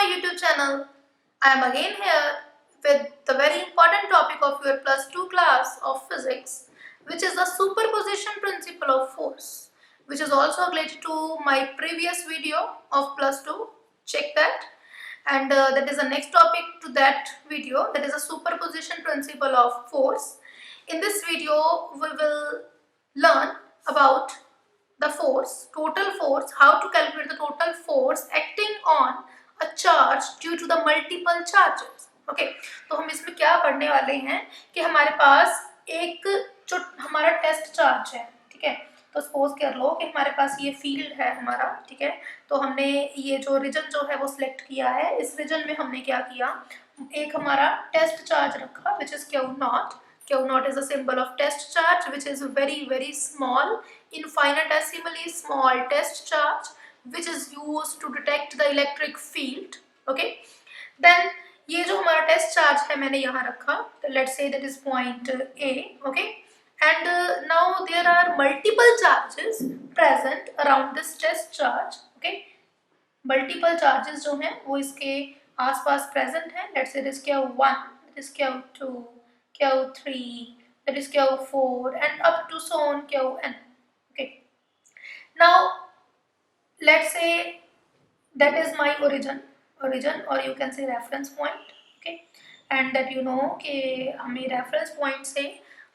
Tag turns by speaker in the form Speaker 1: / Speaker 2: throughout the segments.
Speaker 1: YouTube channel. I am again here with the very important topic of your plus 2 class of physics, which is the superposition principle of force, which is also related to my previous video of plus 2. Check that. And that is the next topic to that video, that is a superposition principle of force. In this video, we will learn about the force, total force, how to calculate the total force acting on a charge due to the multiple charges. Okay तो हम इसमें क्या पढ़ने वाले हैं कि हमारे पास एक जो हमारा टेस्ट चार्ज है, ठीक है। तो सपोज कर लो कि हमारे पास ये फील्ड है हमारा, ठीक है। तो हमने ये जो रीजन जो है वो सिलेक्ट किया है। इस रीजन में हमने क्या किया, एक हमारा टेस्ट चार्ज रखा which is Q0. Q0 is a symbol of test charge, which is very small, infinitesimally small test charge, which is used to detect the electric field. Okay, then ये जो हमारा टेस्ट चार्ज है मैंने यहाँ रखा, तो let's say that is point A. Okay, and now there are multiple charges present around this test charge. Okay, multiple charges जो हैं वो इसके आसपास present हैं. Let's say this Q1, this Q2, Q3, that is Q4, and up to so on Qn. Okay, now let's say that is my origin, or you can say reference point. Okay, and that you know कि हमें reference point से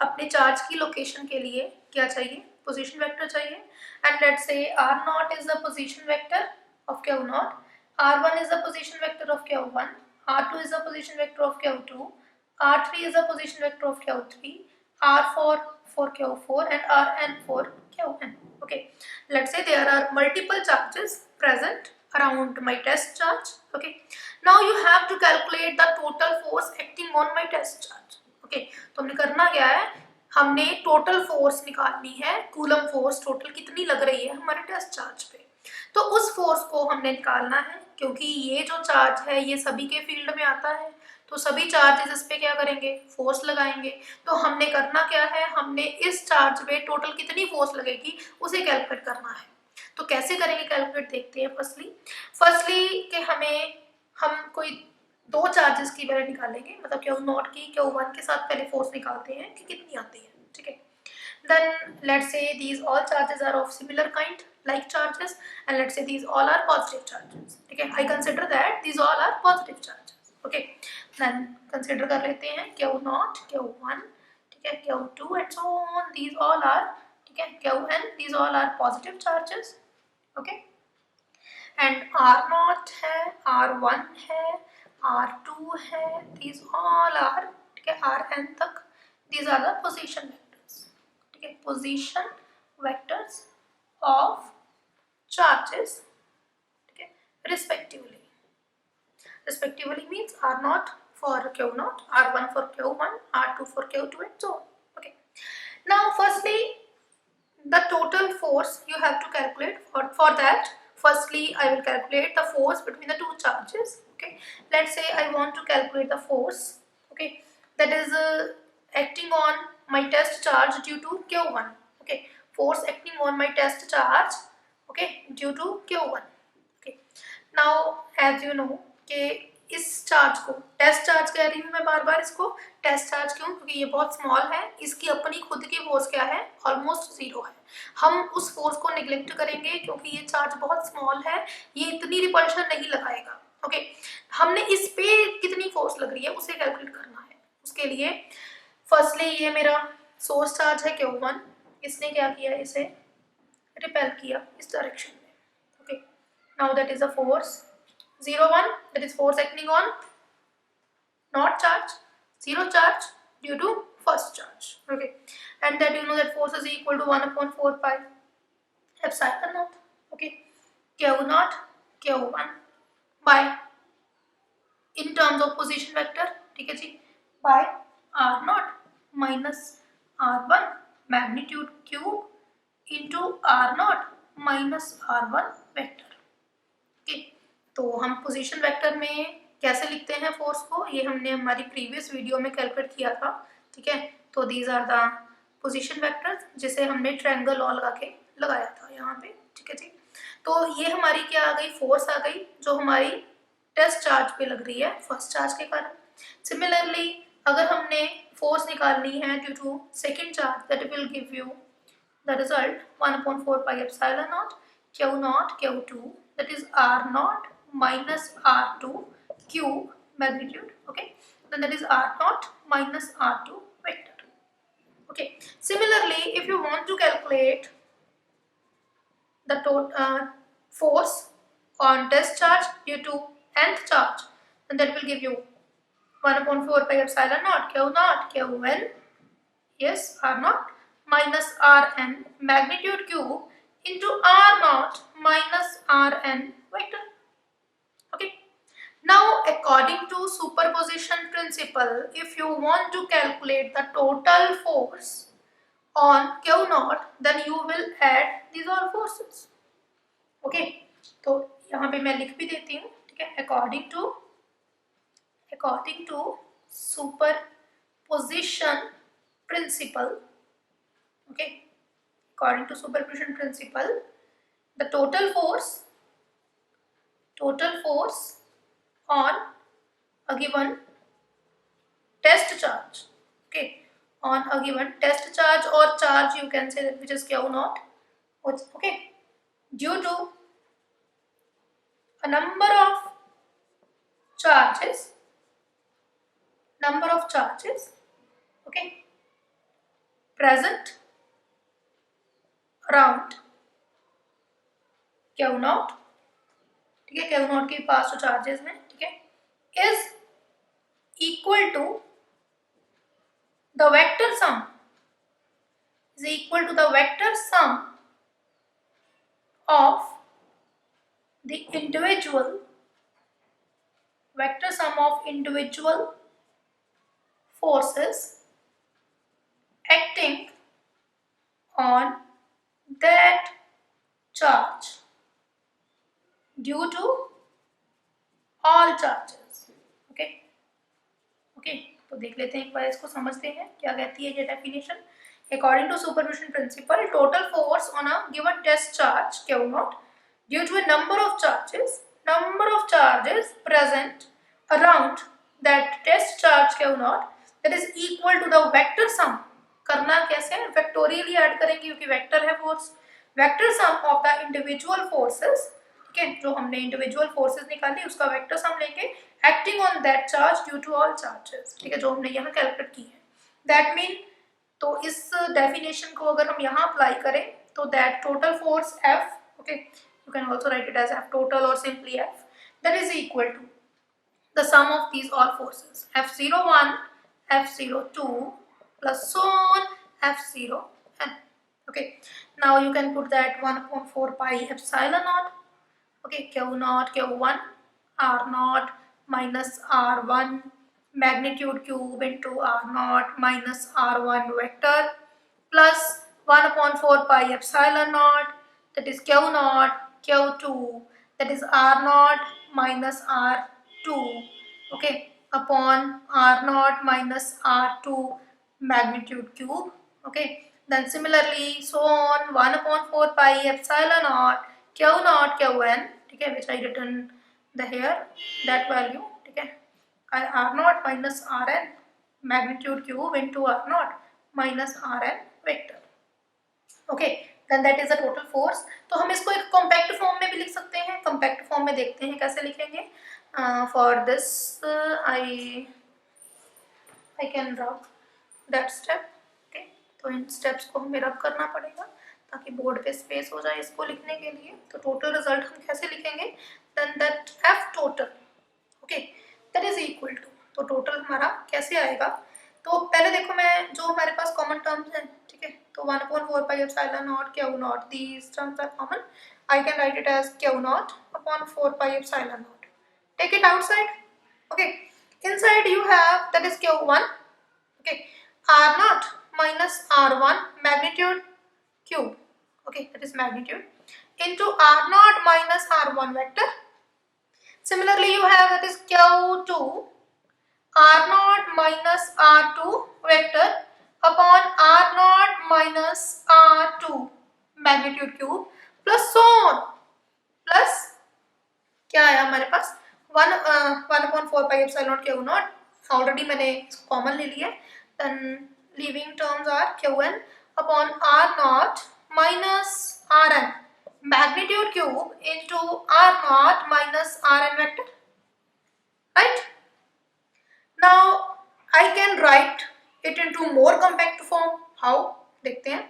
Speaker 1: अपने charge की location के लिए क्या चाहिए, position vector चाहिए. And let's say R0 is the position vector of Q0, R1 is the position vector of Q1, R2 is the position vector of Q2, R3 is the position vector of Q3, R4 for Q4, and Rn for Qn. Okay, let's say there are multiple charges present around my test charge. Okay, now you have to calculate the total force acting on my test charge. Okay, तो हमने करना क्या है, हमने total force निकालनी है, coulomb force total कितनी लग रही है हमारे टेस्ट चार्ज पे. तो उस फोर्स को हमने निकालना है, क्योंकि ये जो चार्ज है ये सभी के फील्ड में आता है, तो सभी चार्जेस इस पे क्या करेंगे, फोर्स लगाएंगे. तो हमने करना क्या है, हमने इस चार्ज पे टोटल कितनी फोर्स लगेगी उसे कैलकुलेट करना है. तो कैसे करेंगे कैलकुलेट, देखते हैं. फर्स्टली कि हम कोई दो चार्जेस की वैल्यू निकालेंगे, मतलब Q0 की Q1 के साथ पहले फोर्स निकालते हैं कि कितनी आती है, ठीक है. Then let's say these all charges are of similar kind, like charges, and let's say these all are positive charges. Okay, I consider that these all are positive charges. Okay, then consider कर लेते हैं Q0, Q1, ठीक है, Q2 and so on. These all are, ठीक है, Qn, these all are positive charges. Okay, and R0 है, R1 है, R2 है, these all are, ठीक है, Rn तक, these are the position vectors. ठीक है, position vectors of charges, ठीक है, respectively means R0 for Q0, R1 for Q1, R2 for Q2 and so on. Okay, now firstly the total force you have to calculate. For that, firstly I will calculate the force between the two charges. Okay, let's say I want to calculate the force, okay, that is acting on my test charge due to Q1. Okay, force acting on my test charge, okay, due to Q1. Okay, now as you know कि इस charge को test charge कह रही हूँ मैं बार बार इसको test charge क्यों, क्योंकि ये बहुत स्मॉल है, इसकी अपनी खुद की फोर्स क्या है, ऑलमोस्ट जीरो है. हम उस फोर्स को निगलेक्ट करेंगे क्योंकि ये चार्ज बहुत स्मॉल है, ये इतनी रिपल्शन नहीं लगाएगा. ओके, हमने इस पे कितनी फोर्स लग रही है उसे कैलकुलेट करना है. उसके लिए फर्स्टली ये मेरा सोर्स चार्ज है Q1, इसने क्या किया, इसे रिपेल किया इस डायरेक्शन में. Okay, now that is a force 0, 1, that is force acting on not charge, zero charge due to first charge. Okay, and that you know that force is equal to 1/4 pi epsilon naught. Okay, Q0 Q1 by, in terms of position vector, ठीक है जी, by R0 minus R1 magnitude cube into R0 minus R1 vector. Okay, तो हम position vector में कैसे लिखते हैं force को, ये हमने हमारी प्रीवियस वीडियो में कैलकुलेट किया था. ठीक है, तो these are the position vectors जिसे हमने ट्रायंगल लॉ लगा के लगाया था यहाँ पे. ठीक है जी, तो ये हमारी क्या आ गई, फोर्स आ गई जो हमारी टेस्ट चार्ज पे लग रही है फर्स्ट चार्ज के कारण। सिमिलरली अगर हमने फोर्स निकालनी है due to second charge, that will give you the result 1/4 pi epsilon naught q naught q2, that is r naught minus r2 cube magnitude. Okay, then that is r naught minus r2 vector. Okay, similarly if you want to calculate the total force on test charge due to nth charge, then that will give you 1/4 pi epsilon naught qn, yes, r naught minus Rn magnitude cube into R naught minus Rn vector. Okay. Now according to superposition principle, if you want to calculate the total force on Q naught, then you will add these all forces. Okay. तो यहाँ पे मैं लिख भी देती हूँ, ठीक है, according to superposition principle. Okay, according to superposition principle, the total force on a given test charge, okay, on a given test charge or charge, you can say that, which is Q naught, okay, due to a number of charges, okay, present around Q naught, ठीक है, Q naught के पास जो charges हैं, ठीक है, is equal to the vector sum, of the individual forces acting on that charge due to all charges. Okay, तो देख लेते हैं एक बार, इसको समझते हैं क्या कहती है ये definition. According to superposition principle, total force on a given test charge Q naught due to a number of charges present around that test charge Q naught, that is equal to the vector sum. करना कैसे है, vectorially add करेंगे क्योंकि vector है force, vector sum of the individual forces, ठीक है, जो हमने इंडिविजुअल फोर्सेस निकाली उसका वेक्टर सम लेंगे acting on that charge due to all charges, ठीक है, जो हमने यहाँ कैलकुलेट की है. दैट मीन, तो इस डेफिनेशन को अगर हम यहाँ अप्लाई करें तो that total force F, okay, you can also write it as F total or simply F, that is equal to the sum of these all forces F01, F02 plus so on F0n. Okay, now you can put that 1/4 pi epsilon naught, okay, Q naught Q1 R naught minus R1 magnitude cube into R naught minus R1 vector plus 1/4 pi epsilon naught, that is Q naught Q2, that is R naught minus R2, okay, upon R naught minus R2 magnitude cube. Okay, then similarly so on 1/4 pi epsilon naught Q naught Qn, ठीक है, which I written the here that value, ठीक है, R naught minus Rn magnitude cube into R naught minus Rn vector. Okay, then that is the total force. तो हम इसको एक compact form में भी लिख सकते हैं. कॉम्पैक्ट फॉर्म में देखते हैं कैसे लिखेंगे. For this I can rub that step. Okay, तो इन स्टेप्स को हमें रब करना पड़ेगा ताकि बोर्ड पे स्पेस हो जाए इसको लिखने के लिए. तो टोटल रिजल्ट हम कैसे लिखेंगे, then that F total, okay, that is equal to, तो टोटल हमारा कैसे आएगा. तो पहले देखो, मैं जो हमारे पास कॉमन टर्म्स हैं, ठीक है, तो 1/4 pi epsilon naught Q naught, these terms are common. I can write it as Q naught upon 4 pi epsilon naught. Take it outside. Okay, inside you have, that is Q1, okay, R naught minus R1 magnitude cube, okay, that is magnitude, into R naught minus R1 vector. Similarly you have, that is Q2 R naught minus R2 vector upon R naught minus R2 magnitude cube plus so on, plus क्या आया हमारे पास 1/4 pi epsilon Q naught, already मैंने common ले लिया. Then living terms are Q N upon R naught minus R N, magnitude cube into r naught minus rn vector, right? Now I can write it into more compact form. How? देखते हैं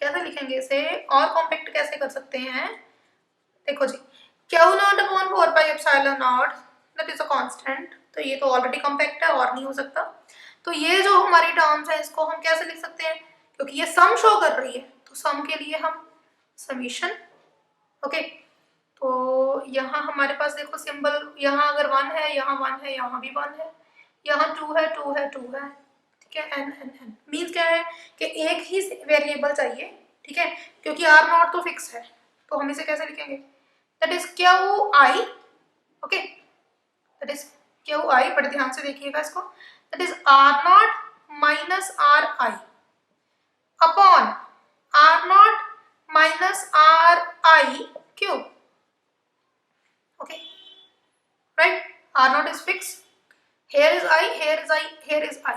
Speaker 1: कैसे लिखेंगे इसे, और compact कैसे कर सकते हैं. देखो जी, q naught upon 4 pi epsilon naught that is a constant, तो ये तो ऑलरेडी कॉम्पैक्ट है और नहीं हो सकता. तो ये जो हमारी टर्म्स है इसको हम कैसे लिख सकते हैं, क्योंकि ये सम शो कर रही है तो सम के लिए हम समीशन. ओके, तो यहाँ हमारे पास देखो सिंबल, यहाँ अगर 1 है, यहाँ 1 है, यहाँ भी 1 है, यहाँ 2 है, 2 है, 2 है, ठीक है. एन एन एन मीन्स क्या है कि एक ही वेरिएबल चाहिए, ठीक है, क्योंकि आर नॉट तो फिक्स है. तो हम इसे कैसे लिखेंगे, that is Q I. Okay, that is Q I, बड़े ध्यान से देखिएगा इसको. That is R naught minus R I upon R naught minus R I cube. Okay, right? R naught is fixed. Here is I, here is I, here is I,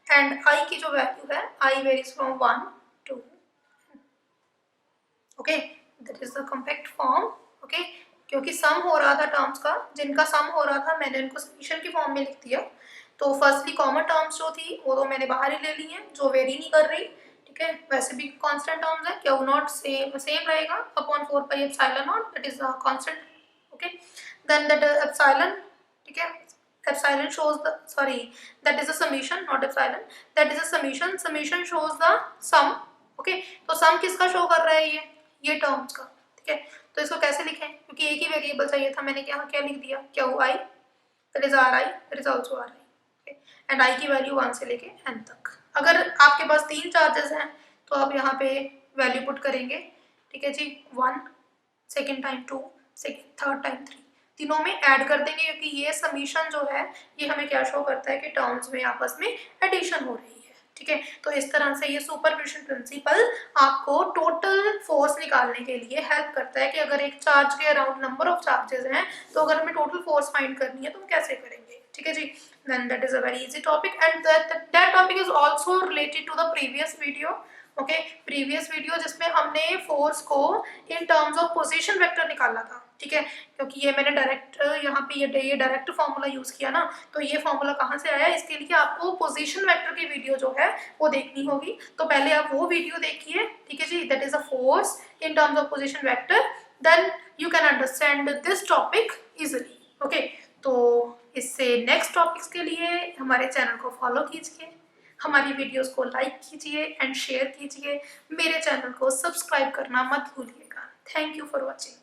Speaker 1: and I की जो value है, I varies from 1 to. Okay, that is the compact form. Okay, क्योंकि सम हो रहा था terms का, जिनका सम हो रहा था मैंने उनको समीशन की फॉर्म में लिख दिया. तो फर्स्टली कॉमन टर्म्स जो थी वो तो मैंने बाहर ही ले ली हैं, जो वेरी नहीं कर रही. ठीक है, वैसे भी कांस्टेंट टर्म्स है, क्यू नॉट सेम रहेगा upon 4 pi epsilon naught, that is the constant. Okay, then that epsilon, ठीक है, epsilon shows the, sorry, that is a summation, not epsilon, that is a summation, summation shows the sum. Okay, तो sum किसका show कर रहा है, ये terms का. ठीक है, तो इसको कैसे लिखें, क्योंकि एक ही वेरिएबल चाहिए था, मैंने यहाँ क्या लिख दिया, Q I, that is are I, that is also are I, and I की वैल्यू 1 से लेके n तक. अगर आपके पास 3 चार्जेस हैं तो आप यहाँ पे वैल्यू पुट करेंगे. ठीक है जी, 1, second time 2, second third time 3, तीनों में ऐड कर देंगे, क्योंकि ये समीशन जो है ये हमें क्या शो करता है कि टर्म्स में आपस में एडिशन हो रही है. ठीक है, तो इस तरह से ये सुपरपोजिशन प्रिंसिपल आपको टोटल फोर्स निकालने के लिए हेल्प करता है कि अगर एक चार्ज के अराउंड नंबर ऑफ चार्जेस हैं तो अगर हमें टोटल फोर्स फाइंड करनी है तो हम कैसे करेंगे. ठीक है जी, then that is a very easy topic, and that topic is also related to the previous video. Okay, previous video जिसमें हमने फोर्स को इन टर्म्स ऑफ पोजीशन वेक्टर निकाला था. ठीक है, क्योंकि ये मैंने डायरेक्ट यहाँ पे ये डायरेक्ट फॉर्मूला यूज किया ना, तो ये फॉर्मूला कहाँ से आया, इसके लिए आपको पोजीशन वेक्टर की वीडियो जो है वो देखनी होगी. तो पहले आप वो वीडियो देखिए. ठीक है जी, that is a force in terms of position vector, then you can understand this topic easily. Okay, तो इससे नेक्स्ट टॉपिक्स के लिए हमारे चैनल को फॉलो कीजिए, हमारी वीडियोस को लाइक कीजिए एंड शेयर कीजिए, मेरे चैनल को सब्सक्राइब करना मत भूलिएगा. Thank you for watching.